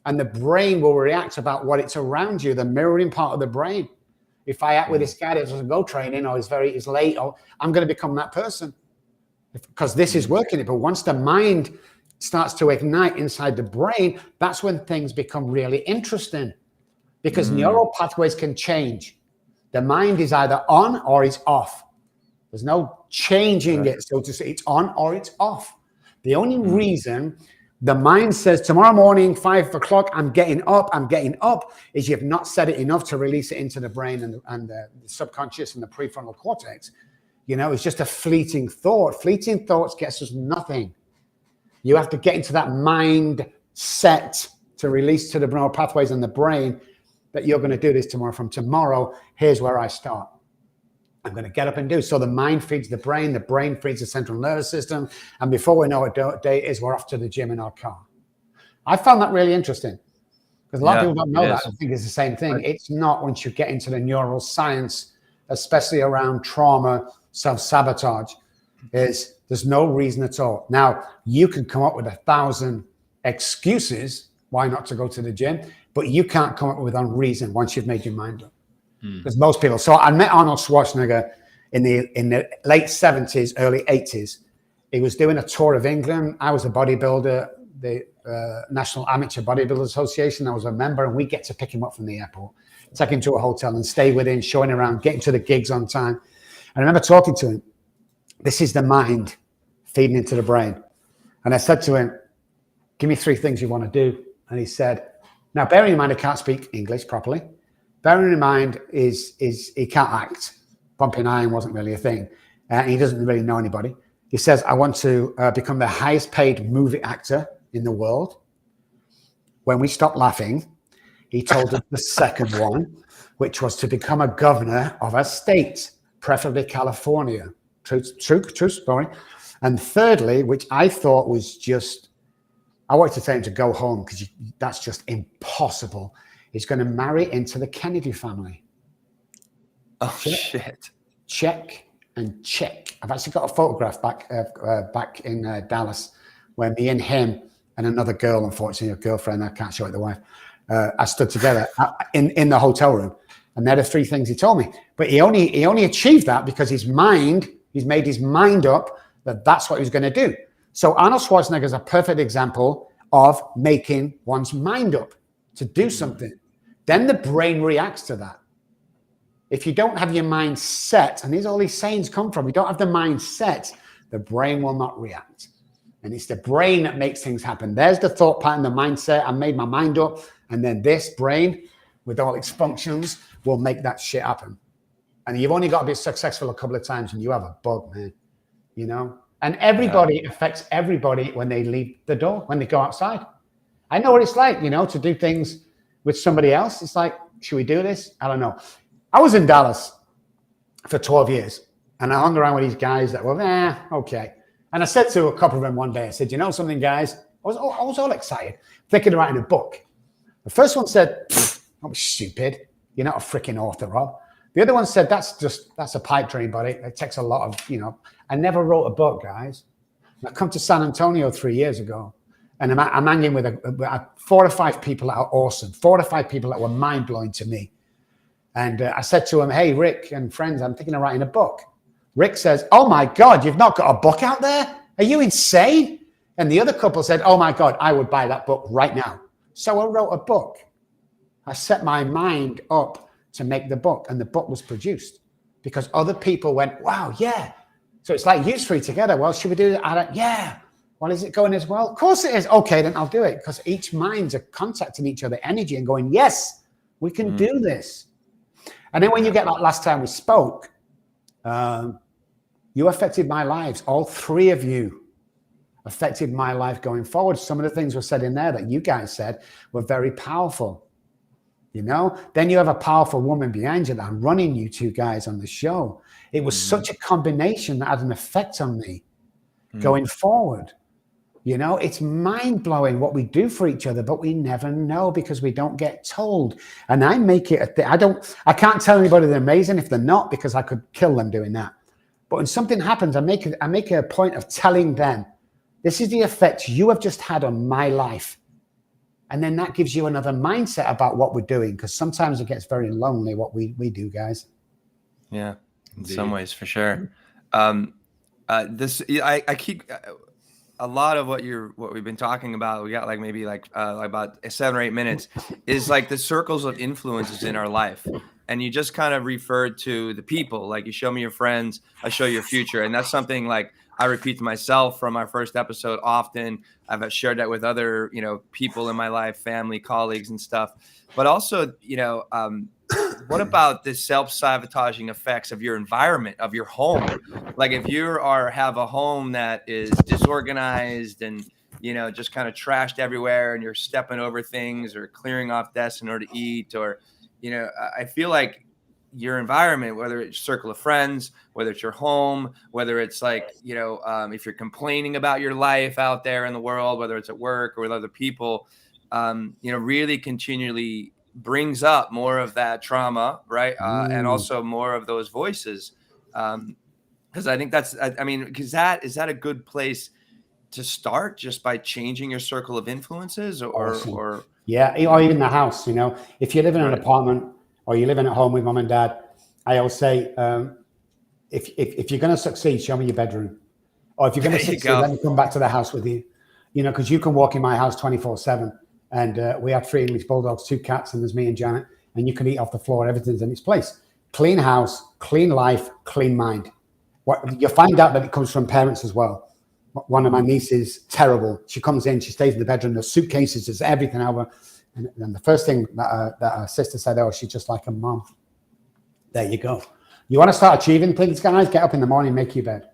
S4: and the brain will react about what it's around you, the mirroring part of the brain. If I act with this guy that doesn't go training, or is late, or I'm going to become that person, because this is working. But once the mind starts to ignite inside the brain, that's when things become really interesting, because neural pathways can change. The mind is either on or it's off. There's no changing it, so to say. It's on or it's off. The only reason the mind says tomorrow morning, 5 o'clock, I'm getting up, is you've not said it enough to release it into the brain and the subconscious and the prefrontal cortex. It's just a fleeting thought. Fleeting thoughts gets us nothing. You have to get into that mind set to release to the neural pathways in the brain that you're going to do this tomorrow. From tomorrow, here's where I start. I'm going to get up and do. So the mind feeds the brain feeds the central nervous system. And before we know what day it is, we're off to the gym in our car. I found that really interesting, because a lot of people don't know that. I think it's the same thing. Right. It's not, once you get into the neural science, especially around trauma, self-sabotage, there's no reason at all. Now, you can come up with 1,000 excuses why not to go to the gym, but you can't come up with a reason once you've made your mind up. Because most people. So I met Arnold Schwarzenegger in the late 70s, early 80s. He was doing a tour of England. I was a bodybuilder, the National Amateur Bodybuilders Association. I was a member, and we get to pick him up from the airport, take him to a hotel and stay with him, showing around, getting to the gigs on time. And I remember talking to him. This is the mind feeding into the brain. And I said to him, give me 3 things you want to do. And he said, now bearing in mind I can't speak English properly. Bearing in mind is he can't act. Bumping iron wasn't really a thing. He doesn't really know anybody. He says, I want to become the highest paid movie actor in the world. When we stopped laughing, he told us the second one, which was to become a governor of a state, preferably California. True story. And thirdly, which I thought was just, I wanted to tell him to go home, because that's just impossible. He's going to marry into the Kennedy family.
S3: Oh, shit.
S4: Check and check. I've actually got a photograph back in Dallas where me and him and another girl, unfortunately, a girlfriend, I can't show it, the wife, I stood together in the hotel room. And they're the 3 things he told me. But he only achieved that because he's made his mind up that that's what he was going to do. So Arnold Schwarzenegger is a perfect example of making one's mind up to do something. Then the brain reacts to that. If you don't have your mind set, and all these sayings come from, you don't have the mind set, the brain will not react. And it's the brain that makes things happen. There's the thought pattern, the mindset. I made my mind up. And then this brain, with all its functions, will make that shit happen. And you've only got to be successful a couple of times and you have a bug, man. You know? And everybody affects everybody when they leave the door, when they go outside. I know what it's like, you know, to do things with somebody else. It's like, should we do this? I don't know. I was in Dallas for 12 years and I hung around with these guys that were, okay. And I said to a couple of them one day, I said, you know something, guys? I was all excited, thinking of writing a book. The first one said, that was stupid. You're not a freaking author, Rob. The other one said, that's a pipe dream, buddy. It takes a lot of, you know. I never wrote a book, guys. I come to San Antonio 3 years ago, and I'm hanging with 4 or 5 people that are awesome, 4 or 5 people that were mind-blowing to me. And I said to him, hey, Rick and friends, I'm thinking of writing a book. Rick says, oh, my God, you've not got a book out there? Are you insane? And the other couple said, oh, my God, I would buy that book right now. So I wrote a book. I set my mind up to make the book, and the book was produced because other people went, wow, yeah. So it's like you three together. Well, should we do that? Yeah. Well, is it going as well? Of course it is. Okay, then I'll do it because each minds are contacting each other energy and going, yes, we can do this. And then when you get like last time we spoke, you affected my lives. All 3 of you affected my life going forward. Some of the things were said in there that you guys said were very powerful. You know, then you have a powerful woman behind you that I'm running you 2 guys on the show. It was such a combination that had an effect on me going forward. You know, it's mind blowing what we do for each other, but we never know because we don't get told. And I make it I can't tell anybody they're amazing if they're not, because I could kill them doing that. But when something happens, I make a point of telling them, this is the effect you have just had on my life. And then that gives you another mindset about what we're doing, because sometimes it gets very lonely what we do, guys.
S3: Yeah, in some ways, for sure. I keep a lot of what we've been talking about. We got like maybe about 7 or 8 minutes is like the circles of influences in our life. And you just kind of referred to the people, like you show me your friends, I show you your future. And that's something like I repeat to myself from our first episode often. I've shared that with other, you know, people in my life, family, colleagues and stuff. But also, you know, what about the self-sabotaging effects of your environment, of your home? Like if you have a home that is disorganized and, you know, just kind of trashed everywhere and you're stepping over things or clearing off desks in order to eat, or, you know, I feel like your environment, whether it's circle of friends, whether it's your home, whether it's like, you know, if you're complaining about your life out there in the world, whether it's at work or with other people, you know, really continually brings up more of that trauma, right? And also more of those voices. Because I think is that a good place to start, just by changing your circle of influences or
S4: yeah, or even the house, you know, if you live in an apartment or you're living at home with mom and dad, I always say, if you're going to succeed, show me your bedroom. Or if you're going to succeed, let me come back to the house with you. You know, because you can walk in my house 24/7. And we have 3 English bulldogs, 2 cats, and there's me and Janet. And you can eat off the floor. Everything's in its place. Clean house, clean life, clean mind. You'll find out that it comes from parents as well. One of my nieces, terrible. She comes in, she stays in the bedroom. There's suitcases, there's everything over. And the first thing that her sister said, oh, she's just like her mom. There you go. You want to start achieving things, guys? Get up in the morning, make your bed.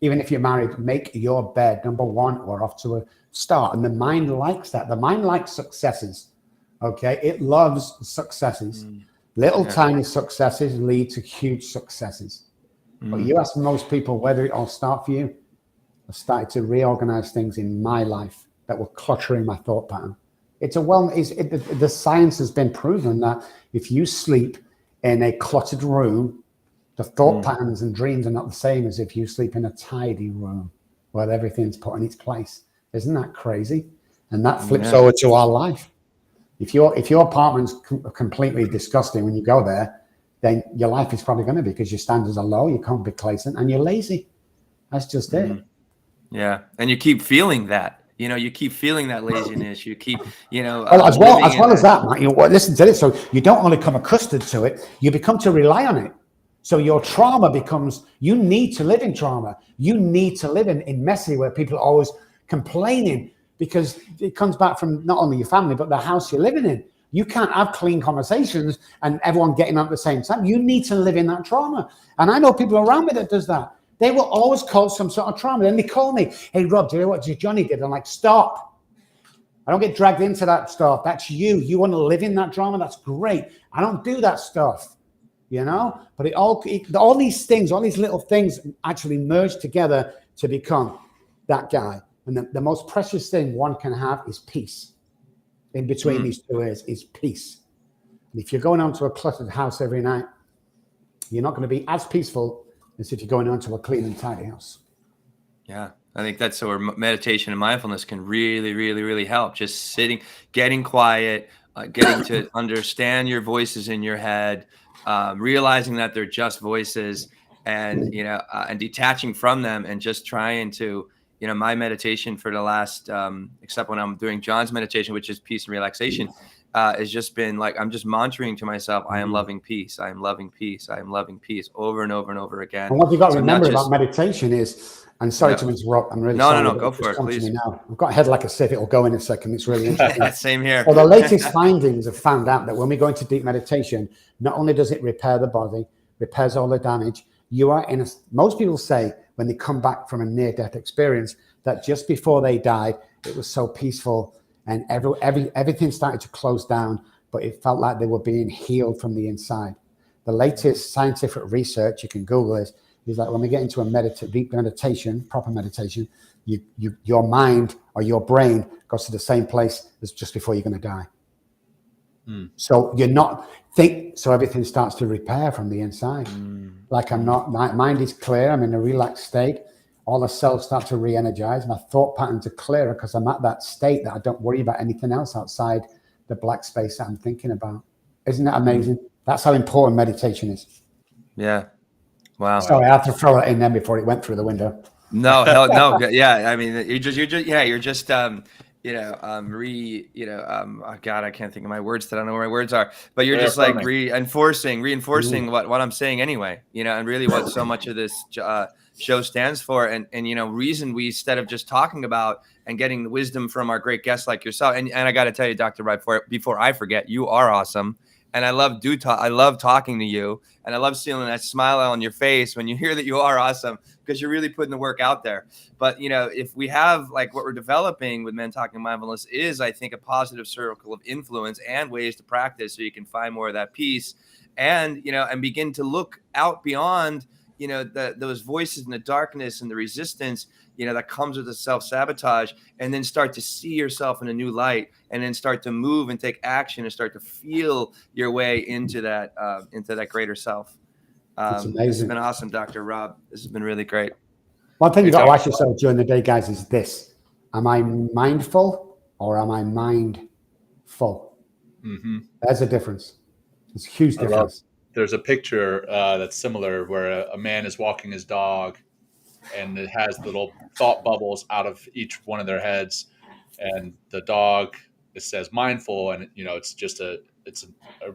S4: Even if you're married, make your bed. Number 1, we're off to a start. And the mind likes that. The mind likes successes. Okay. It loves successes. Little tiny successes lead to huge successes. But you ask most people whether it all start for you. I started to reorganize things in my life that were cluttering my thought pattern. The science has been proven that if you sleep in a cluttered room, the thought patterns and dreams are not the same as if you sleep in a tidy room where everything's put in its place. Isn't that crazy? And that flips over to our life. If your apartment's completely disgusting when you go there, then your life is probably going to be, because your standards are low, you can't be complacent, and you're lazy. That's just it.
S3: Yeah, and you keep feeling that. You know, you keep feeling that laziness. You keep, you know,
S4: as well as that, Matt, you know, listen to this. So you don't only become accustomed to it, you become to rely on it. So your trauma becomes, you need to live in trauma. You need to live in messy, where people are always complaining, because it comes back from not only your family, but the house you're living in. You can't have clean conversations and everyone getting on at the same time. You need to live in that trauma. And I know people around me that does that. They will always cause some sort of trauma. Then they call me, hey, Rob, do you know what Johnny did? I'm like, stop. I don't get dragged into that stuff. That's you. You want to live in that drama? That's great. I don't do that stuff, you know? But all these things, all these little things actually merge together to become that guy. And the most precious thing one can have is peace. In between these two is peace. And if you're going onto a cluttered house every night, you're not going to be as peaceful as if you're going onto a clean and tidy house.
S3: Yeah, I think that's where meditation and mindfulness can really, really, really help. Just sitting, getting quiet, getting to understand your voices in your head, realizing that they're just voices, and and detaching from them, and just trying to. My meditation for the last, except when I'm doing Jon's meditation, which is peace and relaxation, has just been like, I'm just mantraing to myself, I am loving peace. I am loving peace. I am loving peace, over and over and over again.
S4: And what you've got to remember about meditation is, and sorry to interrupt, I'm really sorry.
S3: No, go for it, please.
S4: Now. I've got a head like a sieve. It'll go in a second. It's really interesting.
S3: Same here.
S4: Well, the latest findings have found out that when we go into deep meditation, not only does it repair the body, repairs all the damage, most people say, when they come back from a near-death experience, that just before they died, it was so peaceful and everything started to close down, but it felt like they were being healed from the inside. The latest scientific research, you can Google this, is that when we get into a deep meditation, proper meditation, your mind or your brain goes to the same place as just before you're going to die. So so everything starts to repair from the inside. Like my mind is clear, I'm in a relaxed state, all the cells start to re-energize, my thought patterns are clearer because I'm at that state that I don't worry about anything else outside the black space that I'm thinking about. Isn't that amazing? That's how important meditation is.
S3: Yeah. Wow.
S4: Sorry, I had to throw it in there before it went through the window.
S3: No, hell no. Yeah. I mean, you're just oh God, I can't think of my words. I don't know where my words are, but you're just like reinforcing what I'm saying anyway, and really what so much of this show stands for. And reason we, instead of just talking about and getting the wisdom from our great guests like yourself. And I got to tell you, Dr. Robb, before I forget, you are awesome. And I love talking to you, and I love seeing that smile on your face when you hear that you are awesome, because you're really putting the work out there. But, if we have like what we're developing with Men Talking Mindfulness is, I think, a positive circle of influence and ways to practice so you can find more of that peace and begin to look out beyond, those voices in the darkness and the resistance, that comes with the self-sabotage, and then start to see yourself in a new light, and then start to move and take action and start to feel your way into that greater self.
S4: It's amazing.
S3: This has been awesome, Dr. Robb. This has been really great.
S4: One thing you got to ask yourself during the day, guys, is this: am I mindful or am I mindful? There's a difference. It's a huge difference.
S2: There's a picture that's similar where a man is walking his dog, and it has little thought bubbles out of each one of their heads, and the dog, it says mindful, and it's just a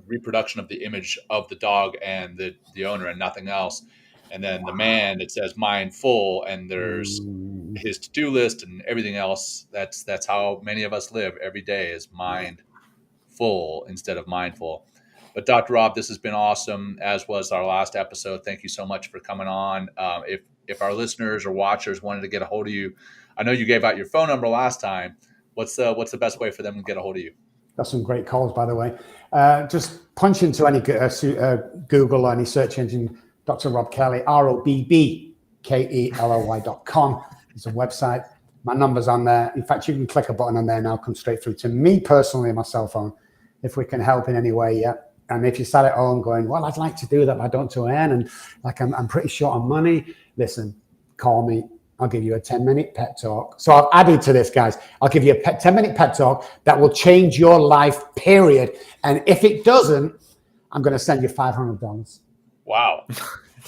S2: reproduction of the image of the dog and the owner and nothing else. And then the man, it says mindful, and there's his to-do list and everything else. That's how many of us live every day, is mindful instead of mindful. But Dr. Robb, this has been awesome, as was our last episode. Thank you so much for coming on. If our listeners or watchers wanted to get a hold of you, I know you gave out your phone number last time. What's the best way for them to get a hold of you?
S4: That's some great calls, by the way. Just punch into any Google or any search engine, Dr. Robb Kelly, ROBBKELLY.com is a website. My number's on there. In fact, you can click a button on there and I'll come straight through to me personally on my cell phone, if we can help in any way. Yeah. And if you sat at home going, well, I'd like to do that, but I don't to earn, and like I'm pretty short on money, listen, call me. I'll give you a 10-minute pep talk. So I've added to this, guys. I'll give you a 10-minute pep talk that will change your life, period. And if it doesn't, I'm going to send you $500.
S2: Wow.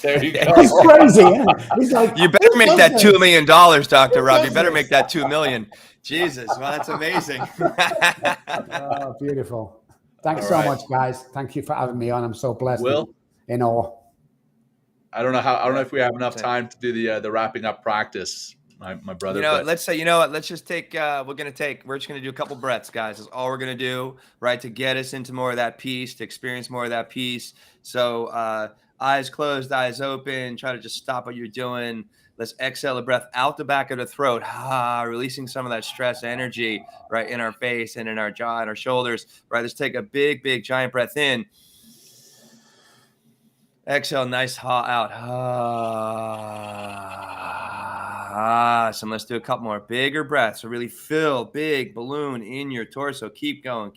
S2: There you go.
S4: It's crazy, yeah. He's like,
S3: you better make that $2 million, Dr. Robb. You better make that $2 million. Jesus, well, that's amazing.
S4: Oh, beautiful. Thanks so much, guys. Thank you for having me on. I'm so blessed. In awe.
S2: I don't know if we have enough time to do the wrapping up practice. my brother.
S3: You know, let's say, you know what, let's just take, we're just going to do a couple breaths, guys. That's all we're going to do, right? To get us into more of that peace, to experience more of that peace. So eyes closed, eyes open, try to just stop what you're doing. Let's exhale a breath out the back of the throat, releasing some of that stress energy, right, in our face and in our jaw and our shoulders, right? Let's take a big, big, giant breath in. Exhale, nice out. Awesome. Let's do a couple more bigger breaths. So really fill big balloon in your torso. Keep going.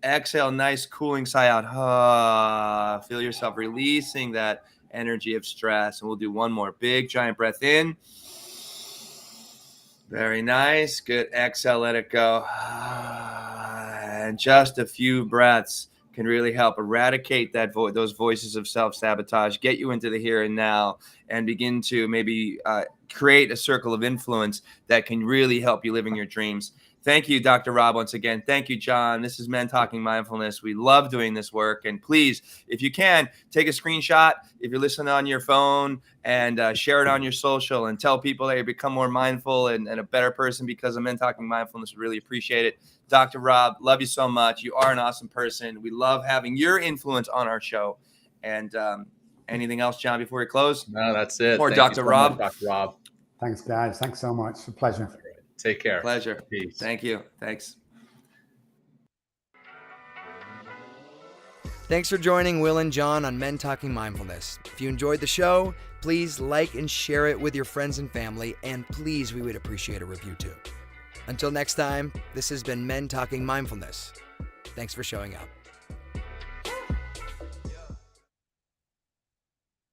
S3: Exhale, nice cooling sigh out. Feel yourself releasing that energy of stress. And we'll do one more big giant breath in. Very nice. Good. Exhale, let it go. And just a few breaths can really help eradicate those voices of self-sabotage, get you into the here and now, and begin to maybe create a circle of influence that can really help you living your dreams. Thank you, Dr. Robb, once again. Thank you, Jon. This is Men Talking Mindfulness. We love doing this work. And please, if you can, take a screenshot if you're listening on your phone and share it on your social and tell people that you become more mindful and a better person because of Men Talking Mindfulness. We really appreciate it. Dr. Robb, love you so much. You are an awesome person. We love having your influence on our show. And anything else, Jon, before we close?
S2: No, that's it.
S3: Or Dr. Robb?
S2: Dr. Robb.
S4: Thanks, guys. Thanks so much. It's a pleasure.
S2: Take care.
S3: Pleasure.
S2: Peace.
S3: Thank you. Thanks.
S1: Thanks for joining Will and Jon on Men Talking Mindfulness. If you enjoyed the show, please like and share it with your friends and family, and please, we would appreciate a review too. Until next time, this has been Men Talking Mindfulness. Thanks for showing up.